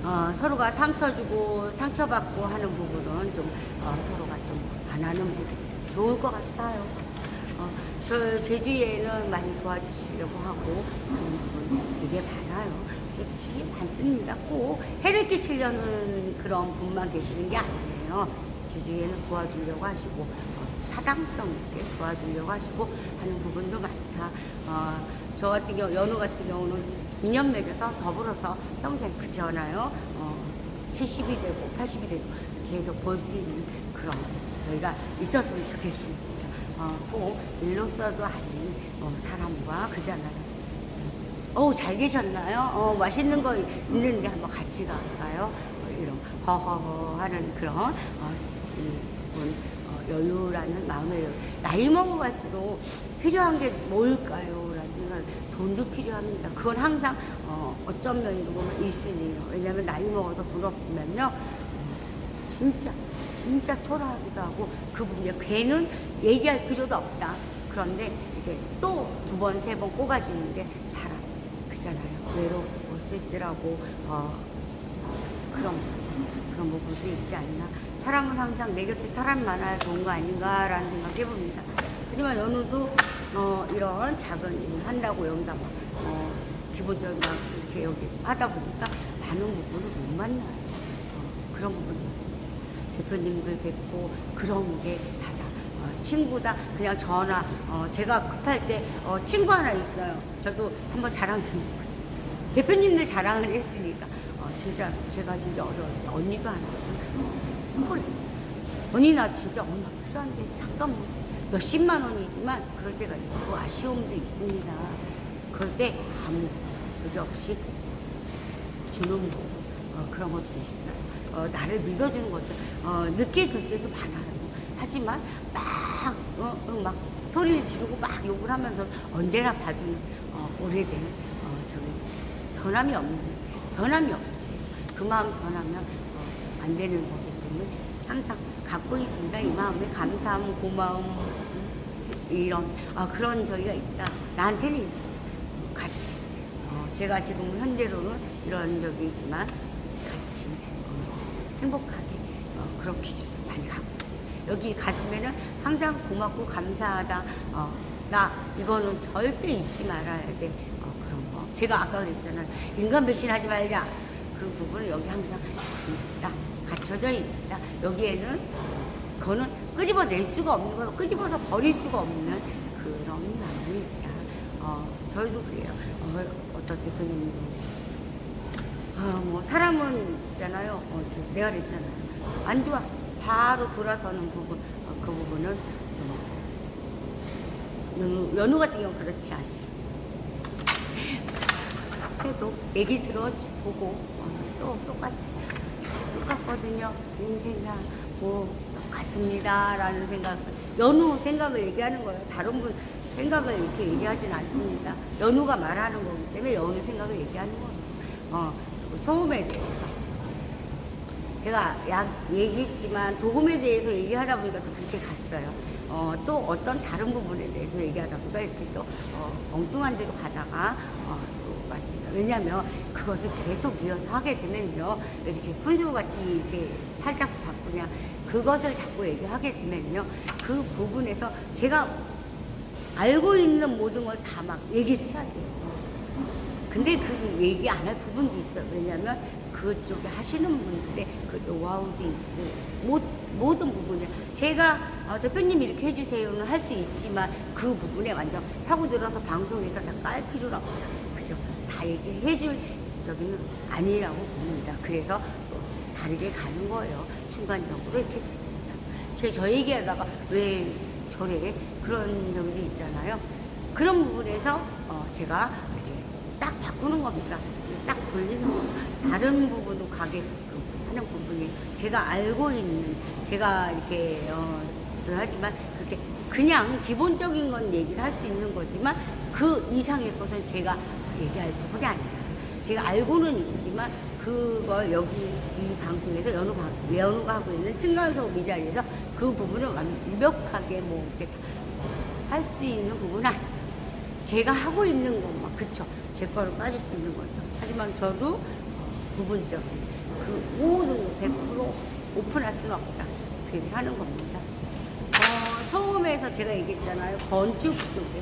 거예요. 서로가 상처 주고 상처받고 하는 부분은 좀 서로가 좀 안 하는 부분 좋을 것 같아요. 저 제주에는 많이 도와주시려고 하고 그런 부분 되게 많아요. 주위에 많습니다. 꼭 해를 끼치려는 그런 분만 계시는 게 아니에요. 제주에는 도와주려고 하시고 타당성 있게 도와주려고 하시고 하는 부분도 많다. 저 같은 경우 연우 같은 경우는 인연 맺어서 더불어서 평생 그잖아요. 70이 되고 80이 되고 계속 볼 수 있는 그런 저희가 있었으면 좋겠습니다. 꼭 일로서도 아닌 사람과 그잖아요. 잘 계셨나요? 맛있는 거 있는데 한번 같이 갈까요? 이런 허허허 하는 그런 부분 여유라는 마음의 여유. 나이 먹어갈수록 필요한 게 뭘까요? 라는 생각 돈도 필요합니다. 그건 항상 어떤 면으로 보면 있으니요. 왜냐하면 나이 먹어서 돈 없으면요 진짜 초라하기도 하고 그 부분에 걔는 얘기할 필요도 없다. 그런데 이게 또 두 번, 세 번 꼬가지는 게 사람 그잖아요. 외로워 쓸쓸하고 그런 부분도 있지 않나. 사람은 항상 내 곁에 사람 많아야 좋은 거 아닌가라는 생각 해봅니다. 하지만 연우도 이런 작은 일을 한다고 여기다 막 기본적으로 막 이렇게 여기 하다 보니까 많은 부분을 못 만나요. 그런 부분이 대표님들 뵙고 그런 게 다다. 친구다. 그냥 전화. 제가 급할 때 친구 하나 있어요. 저도 한번 자랑 좀 해볼게요. 대표님들 자랑을 했으니까 진짜 제가 진짜 어려워요. 언니가 하나 있거든요. 언니 나 진짜 엄마 필요한데 잠깐만 몇십만 원이지만 그럴 때가 있고 아쉬움도 있습니다. 그럴 때 아무 저기 없이 주는 거 그런 것도 있어요. 나를 믿어주는 것도 늦게 줄 때도 많아요. 하지만 막 소리를 지르고 막 욕을 하면서 언제나 봐주는 오래된 저기 변함이 없지. 그 마음 변하면 안 되는 거기 때문에 항상 갖고 있습니다. 이 마음에 감사함, 고마움 이런 그런 저희가 있다. 나한테는 같이 제가 지금 현재로는 이런 적이 있지만 같이 행복하게 그런 기준을 많이 갖고 여기 가시면은 항상 고맙고 감사하다. 나 이거는 절대 잊지 말아야 돼. 그런 거. 제가 아까 그랬잖아요. 인간 배신하지 말자. 그 부분을 여기 항상 있다. 갖춰져 있다. 여기에는 그거는 끄집어낼 수가 없는 거, 끄집어서 버릴 수가 없는 그런 마음이 있다. 저희도 그래요. 어떤 대표님도 뭐 사람은 있잖아요. 내가 그랬잖아요. 안 좋아. 바로 돌아서는 부분, 그 부분은 좀 연우 같은 경우는 그렇지 않습니다. 그래도 얘기 들어보고 또 똑같거든요. 인생사 뭐 똑같습니다 라는 생각, 연우 생각을 얘기하는 거예요. 다른 분 생각을 이렇게 얘기하진 않습니다. 연우가 말하는 거기 때문에 연우 생각을 얘기하는 거예요. 소음에 대해서 제가 약 얘기했지만 도금에 대해서 얘기하다 보니까 또 그렇게 갔어요. 또 어떤 다른 부분에 대해서 얘기하다 보니까 이렇게 또 엉뚱한 데로 가다가 또 맞습니다. 왜냐하면 그것을 계속 이어서 하게 되면요, 이렇게 푼수같이 이렇게 살짝 바꾸냐, 그것을 자꾸 얘기하게 되면요, 그 부분에서 제가 알고 있는 모든 걸 다 막 얘기를 해야 돼요. 근데 그 얘기 안 할 부분도 있어요. 왜냐면 그쪽에 하시는 분들의 그 노하우도 있고, 모든 부분에 제가 대표님 이렇게 해주세요는 할 수 있지만 그 부분에 완전 파고들어서 방송에서 다 깔 필요는 없어요. 그죠? 다 얘기해 줄 저기는 아니라고 봅니다. 그래서 또 다르게 가는 거예요. 순간적으로 이렇게 했습니다. 저 얘기하다가 왜 저래 그런 점도 있잖아요. 그런 부분에서 제가 이렇게 싹 바꾸는 겁니다. 싹 돌리는 거. 다른 부분으로 가게끔 하는 부분이 제가 알고 있는, 제가 이렇게 하지만 그렇게 그냥 기본적인 건 얘기를 할 수 있는 거지만 그 이상의 것은 제가 얘기할 부분이 아니다. 제가 알고는 있지만 그걸 여기 이 방송에서 연우가 하고 있는 층간소음 이 자리에서 그 부분을 완벽하게 뭐 이렇게 할 수 있는 부분은 아니다. 제가 하고 있는 것만, 그쵸, 제 거로 빠질 수 있는 거죠. 하지만 저도 부분적인 그 모든 100% 오픈할 수는 없다. 그렇게 하는 겁니다. 처음에서 제가 얘기했잖아요. 건축 쪽에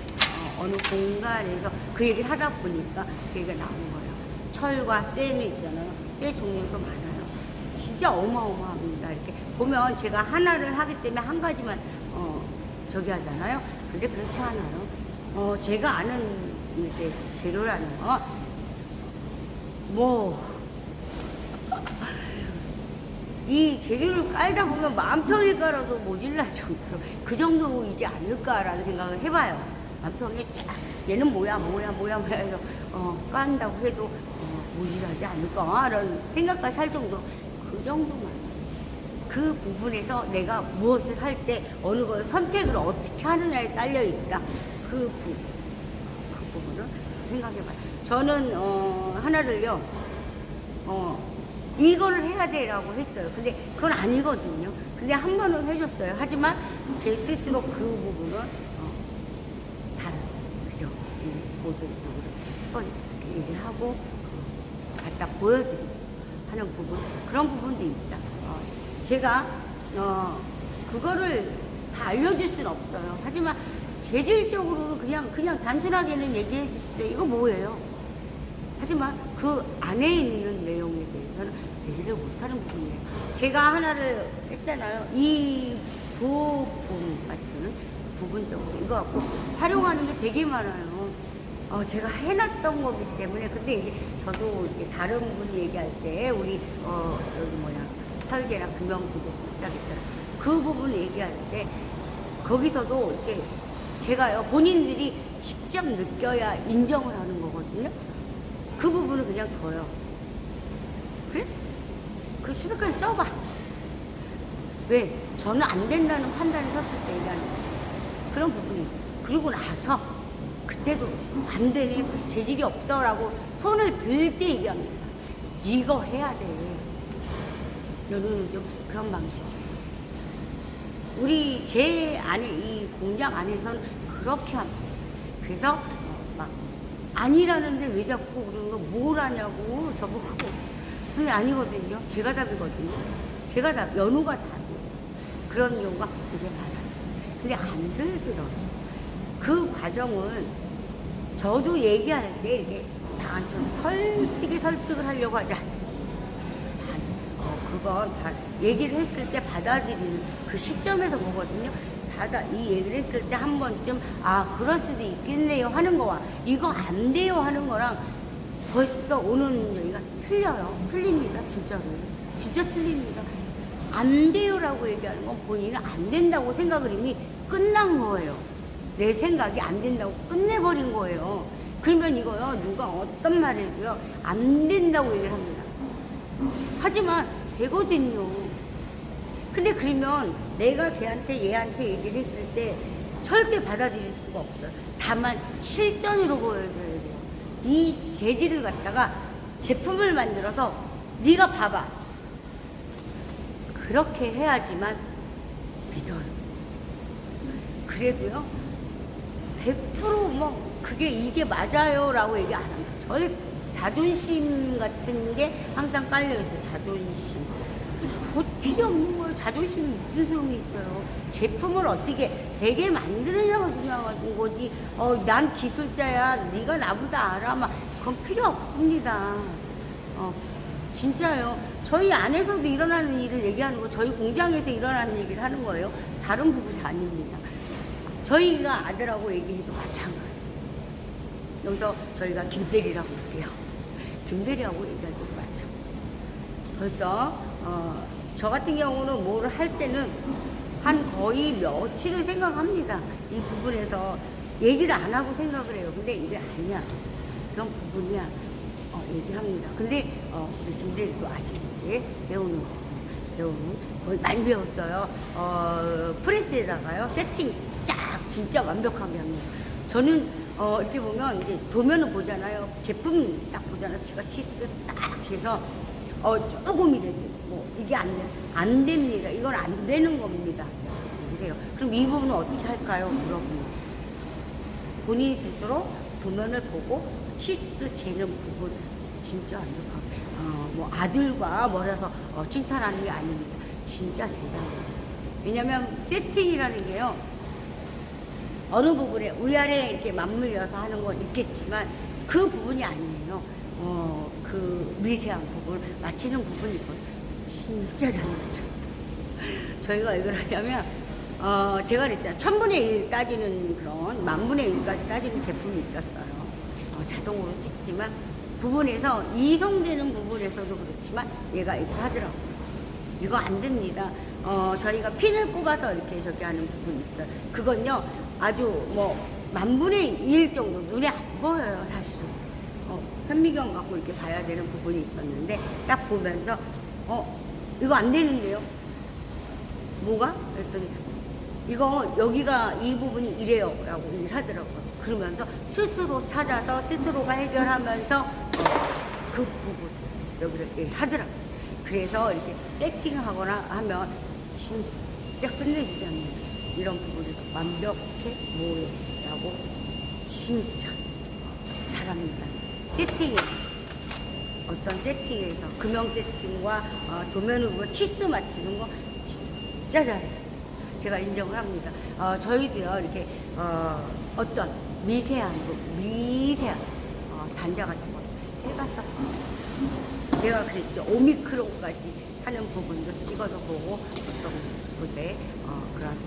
어느 공간에서 그 얘기를 하다 보니까 그 얘기가 나온 거예요. 철과 쇠는 있잖아요. 쇠 종류도 많아요. 진짜 어마어마합니다. 이렇게 보면 제가 하나를 하기 때문에 한 가지만 저기 하잖아요. 근데 그렇지 않아요. 제가 아는 이제 재료라는 거, 이 재료를 깔다 보면 만 평에 깔아도 모질랄 정도로 그 정도이지 않을까라는 생각을 해봐요. 만 평에 쫙 얘는 뭐야 해서 깐다고 해도 모질하지 않을까라는 생각까지 할 정도로 그 정도만. 그 부분에서 내가 무엇을 할 때 어느 것을 선택을 어떻게 하느냐에 딸려 있다. 그 부분을 생각해봐요. 저는 하나를요, 이거를 해야 돼라고 했어요. 근데 그건 아니거든요. 근데 한 번은 해줬어요. 하지만 제 스스로 그 부분은 다른, 그죠? 모든 쪽으로 한번 얘기를 하고 갖다 보여드리고 하는 부분, 그런 부분도 있다. 제가 그거를 다 알려줄 수는 없어요. 하지만 재질적으로는 그냥 단순하게는 얘기해 줬을 때 이거 뭐예요? 하지만 그 안에 있는 내용에 대해서는 얘기를 못하는 부분이에요. 제가 하나를 했잖아요. 이 부품 같은 부분적으로 이거 갖고 활용하는 게 되게 많아요. 제가 해놨던 거기 때문에. 근데 이제 저도 이제 다른 분이 얘기할 때 우리 여기 설계나 금형기도 시작했잖아요. 그 부분 얘기할 때 거기서도 이렇게 제가요, 본인들이 직접 느껴야 인정을 하는 거거든요. 그 부분을 그냥 줘요. 그래? 그 수도까지 써봐. 왜? 저는 안 된다는 판단을 섰을 때 얘기하는 거예요. 그런 부분이. 그러고 나서 그때도 안 되네, 재질이 없어라고 손을 들 때 얘기합니다. 이거 해야 돼. 연우는 좀 그런 방식이에요. 우리 제 안에 이 공장 안에서는 그렇게 합니다. 그래서 막 아니라는데 왜 자꾸 그러는 거, 뭘 하냐고 저보고. 근데 아니거든요. 제가 답이거든요. 제가 답, 연우가 답이에요. 그런 경우가 되게 많아요. 근데 안 들더라고요. 그 과정은 저도 얘기할 때 이게 나한테는 설득을 하려고 하지 않아요. 그건 다 얘기를 했을 때 받아들이는 그 시점에서 보거든요. 이 얘기를 했을 때 한 번쯤 그럴 수도 있겠네요 하는 거와 이거 안 돼요 하는 거랑 벌써 오는 얘기가 틀려요. 틀립니다. 진짜로. 진짜 틀립니다. 안 돼요라고 얘기하는 건 본인은 안 된다고 생각을 이미 끝난 거예요. 내 생각이 안 된다고 끝내버린 거예요. 그러면 이거요, 누가 어떤 말을 해도요, 안 된다고 얘기를 합니다. 하지만 되거든요. 근데 그러면 내가 얘한테 얘기를 했을 때 절대 받아들일 수가 없어요. 다만 실전으로 보여줘야 돼요. 이 재질을 갖다가 제품을 만들어서 네가 봐봐. 그렇게 해야지만 믿어요. 그래도요 100% 그게 이게 맞아요 라고 얘기 안 합니다. 저희 자존심 같은 게 항상 깔려있어요. 자존심. 곧 필요 없는 거예요. 자존심이 무슨 소용이 있어요. 제품을 어떻게 되게 만드느냐가 중요한 거지. 난 기술자야. 네가 나보다 알아. 그건 필요 없습니다. 진짜요. 저희 안에서도 일어나는 일을 얘기하는 거, 저희 공장에서 일어나는 얘기를 하는 거예요. 다른 부분이 아닙니다. 저희가 아들하고 얘기해도 마찬가지. 여기서 저희가 김대리라고 할게요. 김대리하고 얘기할 때도 마찬가지. 벌써 저 같은 경우는 뭘 할 때는 한 거의 며칠을 생각합니다. 이 부분에서 얘기를 안 하고 생각을 해요. 근데 이게 아니야. 그런 부분이야. 얘기합니다. 근데 우리 김대리도 아직 이제 배우는 거의 많이 배웠어요. 프레스에다가요 세팅 쫙 진짜 완벽하게 합니다. 저는 이렇게 보면 이제 도면을 보잖아요. 제품 딱 보잖아요. 제가 치스 딱 재서 조금이라도 이게 안 됩니다. 이건 안 되는 겁니다. 그래요. 그럼 이 부분은 어떻게 할까요? 물어봅니다. 본인 스스로 도면을 보고 치스 재는 부분 진짜 완벽하고 아들과 뭐라서 칭찬하는 게 아닙니다. 진짜 대단해요. 왜냐면 세팅이라는 게요 어느 부분에 위아래 이렇게 맞물려서 하는 건 있겠지만 그 부분이 아니에요. 그 미세한 부분 맞추는 부분이 있거든요. 진짜 잘 맞죠. 저희가 왜 그러냐면 제가 그랬잖아요. 1000분의 1 따지는 그런 10,000분의 1까지 따지는 제품이 있었어요. 자동으로 찍지만 부분에서 이송되는 부분에서도 그렇지만 얘가 이렇게 하더라고요. 이거 안 됩니다. 저희가 핀을 꼽아서 이렇게 저기 하는 부분이 있어요. 그건요 아주 10,000분의 1 정도 눈에 안 보여요 사실은. 현미경 갖고 이렇게 봐야 되는 부분이 있었는데 딱 보면서 이거 안 되는데요? 뭐가? 그랬더니 이거 여기가 이 부분이 이래요 라고 얘기를 하더라고요. 그러면서 스스로 찾아서 스스로가 해결하면서 그 부분 여기를 얘기를 하더라고요. 그래서 이렇게 세팅하거나 하면 진짜 끝내주잖아요. 이런 부분에서 완벽해 뭐라고 진짜 잘합니다. 세팅에 어떤 세팅에서 금형 세팅과 도면으로 치수 맞추는 거 진짜 잘해요. 제가 인정을 합니다. 저희도요 이렇게 어떤 미세한 단자 같은 거 해봤었거든요. 내가 그랬죠. 오미크론까지 하는 부분도 찍어서 보고 어떤 곳에 그런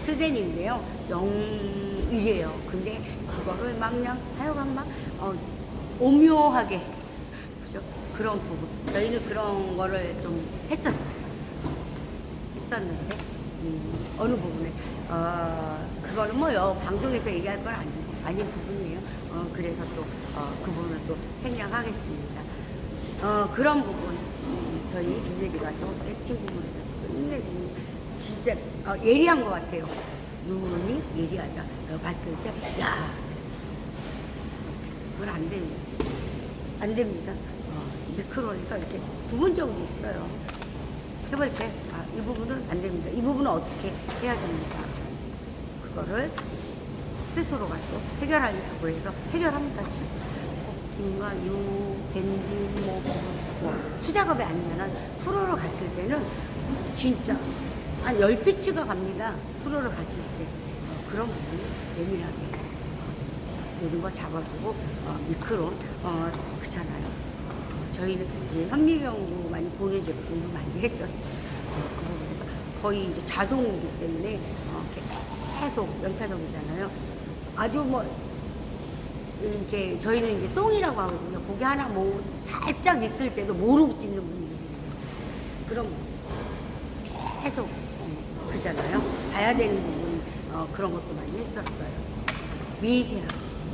스댄인데요 0이래요. 근데 그거를 그냥 하여간 오묘하게 그죠? 그런 부분 저희는 그런 거를 좀 했었는데 어느 부분에 그거는 방송에서 얘기할 건 아닌 부분이에요. 그래서 또 그 부분을 또 생략하겠습니다. 그런 부분 저희 김대리가 또 세팅 부분에서 끝내주는 진짜 예리한 것 같아요. 눈이 예리하다. 봤을 때 야 그건 안 됩니다. 안 됩니다. 미크론에서 이렇게 부분적으로 있어요. 해볼 때, 이 부분은 안 됩니다. 이 부분은 어떻게 해야 됩니까? 그거를 스스로가 또 해결하려고 해서 해결합니다, 진짜. 인과 유, 밴드, 수작업이 아니면은 프로로 갔을 때는 진짜 한 10피치가 갑니다. 프로로 갔을 때. 그런 부분이 예민하게 모든 걸 잡아주고, 미크론, 그렇잖아요. 저희는 이제 현미경으로 많이 보는 제품도 많이 했었어요. 그 부분에서 거의 이제 자동이기 때문에 계속 연타적이잖아요. 아주 이렇게 저희는 이제 똥이라고 하거든요. 고기 하나 살짝 있을 때도 모르고 찍는 분들이 그럼 계속 그잖아요. 봐야 되는 부분 그런 것도 많이 했었어요. 미세한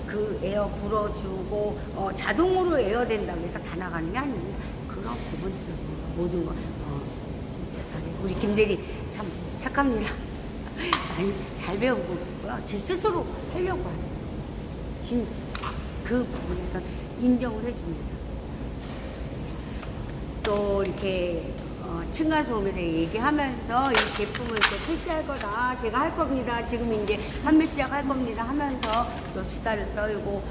그 에어 불어주고 자동으로 에어 된다고 해서 다 나가는 게 아니에요. 그런 부분들 모든 거 진짜 잘해요. 우리 김대리 참 착합니다. 많이 잘 배우고 있고요. 제 스스로 하려고 하는 진짜 그 부분에서 인정을 해줍니다. 또 이렇게 층간소음에 대해 얘기하면서 이 제품을 또 출시할 거다, 제가 할 겁니다, 지금 이제 판매 시작할 겁니다 하면서 또 수다를 떨고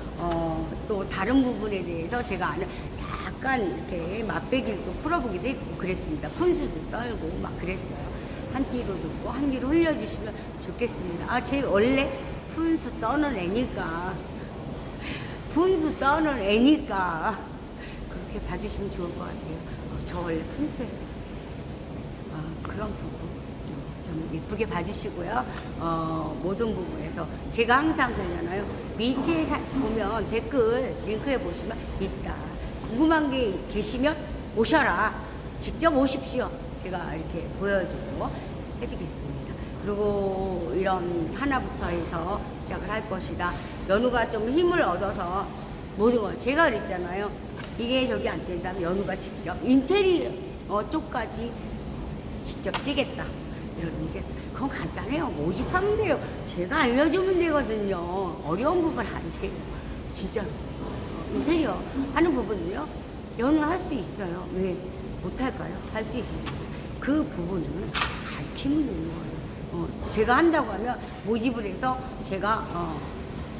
또 다른 부분에 대해서 제가 아는 약간 이렇게 맛배기를 또 풀어보기도 했고 그랬습니다. 푼수도 떨고 막 그랬어요. 한 끼로 듣고 한 끼로 흘려주시면 좋겠습니다. 아, 제 원래 푼수 떠는 애니까 그렇게 봐주시면 좋을 것 같아요. 저 원래 푼수예요. 그런 부분 좀 예쁘게 봐주시고요. 모든 부분에서 제가 항상 그러잖아요. 밑에 보면 댓글 링크에 보시면 있다. 궁금한 게 계시면 오셔라. 직접 오십시오. 제가 이렇게 보여주고 해주겠습니다. 그리고 이런 하나부터 해서 시작을 할 것이다. 연우가 좀 힘을 얻어서 모든 걸 제가 그랬잖아요. 이게 저기 안 된다면 연우가 직접 인테리어 쪽까지 직접 뛰겠다. 이런 게 그건 간단해요. 모집하면 돼요. 제가 알려주면 되거든요. 어려운 부분 아니에요. 진짜 인테리어 하는 부분은요. 연우는 할 수 있어요. 왜 못할까요? 할 수 있습니다. 그 부분은 가르치면 되는 거예요. 제가 한다고 하면 모집을 해서 제가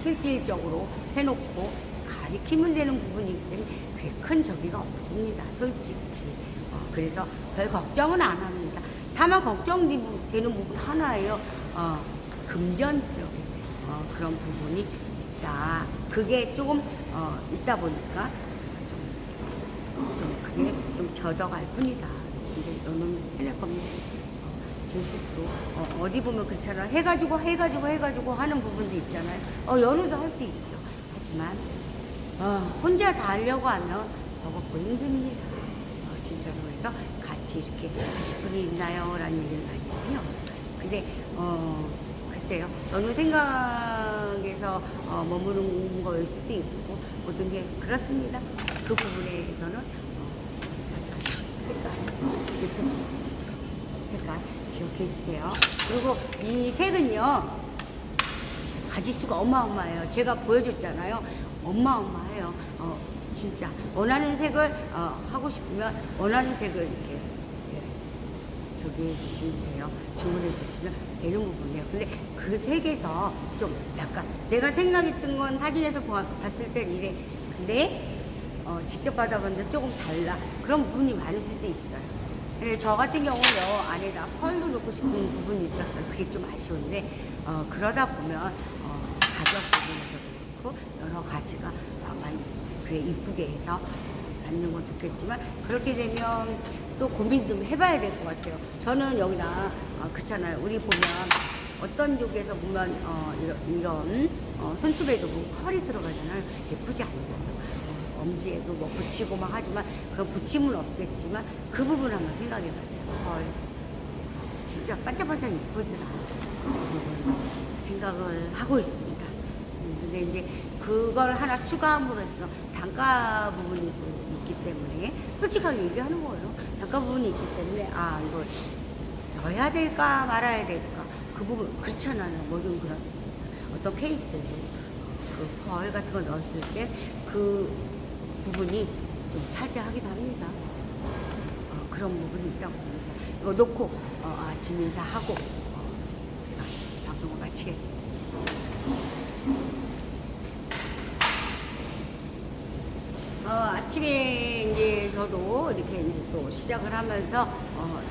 실질적으로 해놓고 가르치면 되는 부분이기 때문에 그게 큰 저기가 없습니다. 솔직히. 그래서 별 걱정은 안 합니다. 다만 걱정되는 부분 하나예요. 금전적인 그런 부분이 있다. 그게 조금 있다 보니까 좀 그게 좀 젖어갈 뿐이다. 근데 너는 해낼 겁니다. 제 스스로 어디 보면 그렇잖아. 해가지고 하는 부분도 있잖아요. 연우도 할 수 있죠. 하지만 혼자 다 하려고 하면 버겁고 힘듭니다. 진짜로. 그래서 같이 이렇게 하실 분이 있나요? 라는 얘기를 많이 해요. 근데 글쎄요. 어느 생각에서 머무는 거일 수도 있고 모든 게 그렇습니다. 그 부분에 대해서는 색깔 기억해 주세요. 그리고 이 색은요 가지수가 어마어마해요. 제가 보여줬잖아요. 어마어마해요. 진짜 원하는 색을 하고 싶으면 원하는 색을 이렇게 저기 해주시면 돼요. 주문해 주시면 되는 부분이에요. 근데 그 색에서 좀 약간 내가 생각했던 건 사진에서 봤을 땐 이래. 근데 직접 받아봤는데 조금 달라. 그런 부분이 많을 수도 있어요. 근데 저 같은 경우는 안에다 펄도 넣고 싶은 부분이 있었어요. 그게 좀 아쉬운데 그러다 보면 가격 부분에서도 그렇고 여러 가지가 많이 그래 이쁘게 해서 받는 건 좋겠지만 그렇게 되면 또 고민 좀 해봐야 될 것 같아요. 저는 여기다 그렇잖아요. 우리 보면 어떤 쪽에서 보면 이런 손톱에도 뭐 펄이 들어가잖아요. 예쁘지 않나요? 엄지에도 뭐 붙이고 막 하지만 그 붙임은 없겠지만 그 부분 한번 생각해봤어요. 펄 진짜 반짝반짝 예쁘더라. 그 부분 생각을 하고 있습니다. 근데 이제 그걸 하나 추가함으로 해서 단가 부분이 있기 때문에 솔직하게 얘기하는 거예요. 단가 부분이 있기 때문에 이거 넣어야 될까 말아야 될까 그 부분 그렇잖아요. 뭐든 그런 어떤 케이스 그 펄 같은 거 넣었을 때 그 부분이 좀 차지하기도 합니다. 그런 부분이 있다고 봅니다. 이거 놓고 아침 인사하고 제가 방송을 마치겠습니다. 아침에 이제 저도 이렇게 이제 또 시작을 하면서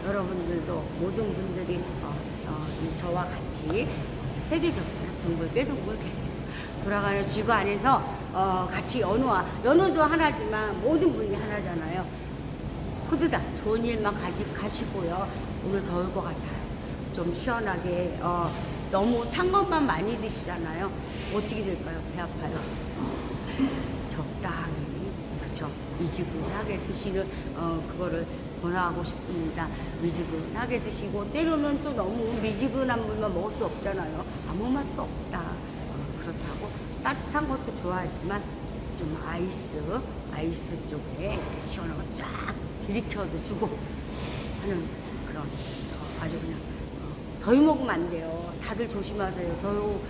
여러분들도 모든 분들이 저와 같이 세계적으로 둥글게 돌아가는 지구 안에서 같이 연우도 하나지만 모든 분이 하나잖아요. 모두 다 좋은 일만 가시고요. 오늘 더울 것 같아요. 좀 시원하게 너무 찬 것만 많이 드시잖아요. 어떻게 될까요? 배 아파요. 적당히 그쵸 미지근하게 드시는 그거를 권하고 싶습니다. 미지근하게 드시고 때로는 또 너무 미지근한 물만 먹을 수 없잖아요. 아무 맛도 없다. 그렇다고 따뜻한 것도 좋아하지만 좀 아이스 쪽에 이렇게 시원한 거 쫙 들이켜도 주고 하는 그런 아주 그냥 더위 먹으면 안 돼요. 다들 조심하세요.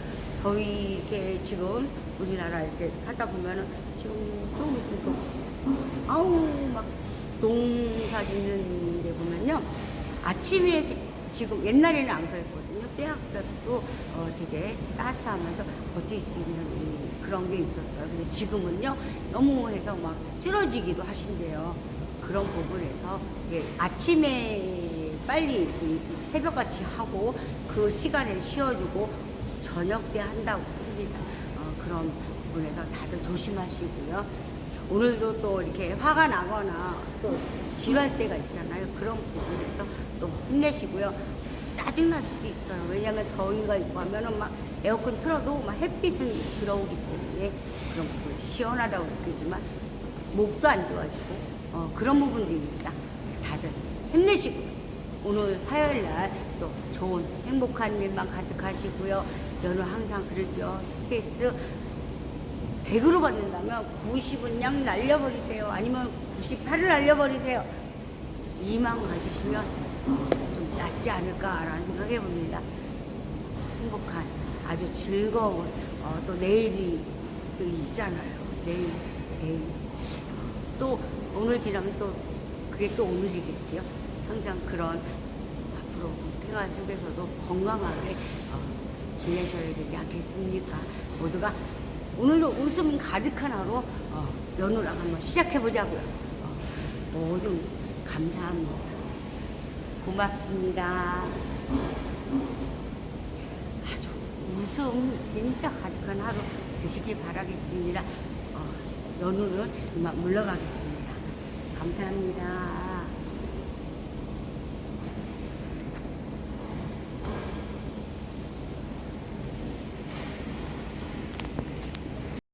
더위 이렇게 지금 우리나라 이렇게 하다 보면은 지금 조금 있으면 또 막 농사 짓는 데 보면요. 아침에 지금 옛날에는 안 그랬거든요. 때학볕도 되게 따스하면서 버틸 수 있는 그런 게 있었어요. 근데 지금은요. 너무 해서 막 쓰러지기도 하신대요. 그런 부분에서 아침에 빨리 새벽같이 하고 그 시간에 쉬어주고 저녁 때 한다고 합니다. 그런 부분에서 다들 조심하시고요. 오늘도 또 이렇게 화가 나거나 또 지루할 때가 있잖아요. 그런 부분에서 또 힘내시고요. 짜증날 수도 있어요. 왜냐하면 더위가 있고 하면은 막 에어컨 틀어도 막 햇빛은 들어오기 때문에 그런 부분 시원하다고 느끼지만 목도 안 좋아지고 그런 부분들입니다. 다들 힘내시고 오늘 화요일 날 또 좋은 행복한 일만 가득하시고요. 연우 항상 그러죠. 스트레스 100으로 받는다면 90은 양 날려버리세요. 아니면 98을 날려버리세요. 2만 가지시면 좀 낫지 않을까라는 생각해 봅니다. 행복한 아주 즐거운 또 내일이 또 있잖아요. 내일 또 오늘 지나면 또 그게 또 오늘이겠죠. 항상 그런 앞으로 생활 속에서도 건강하게 지내셔야 되지 않겠습니까? 모두가 오늘도 웃음 가득한 하루 연우랑 한번 시작해 보자고요. 모두 감사합니다. 고맙습니다. 아주 웃음 진짜 가득한 하루 되시길 바라겠습니다. 연우는 이만 물러가겠습니다. 감사합니다.